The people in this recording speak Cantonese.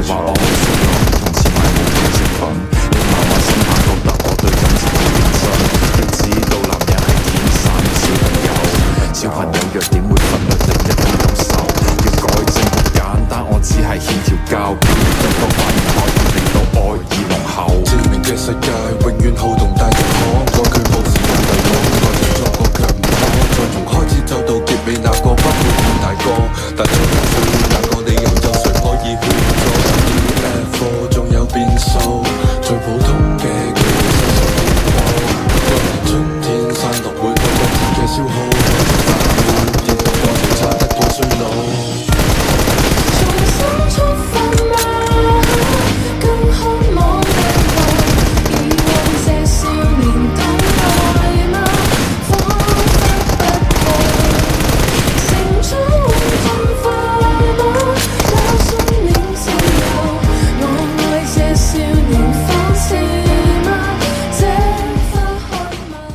話我好識用，同似買冇糖食品。你慢慢深刻覺得我對感情好認真。要知道男人係天生小朋友，小朋友弱點會忽略另一種感受。要改正好簡單，我只係欠條膠，一個反應可以令到愛意濃厚。證明嘅世界永遠好動大亦可，過佢冇時間為我，愛情作過卻唔可，再從開始走到結尾那個不會變大個，但最後需要那個理由就誰可以勸阻 ？UFO 仲有變數，最普通嘅佢哋身手結構，春天散落每個季節嘅消耗。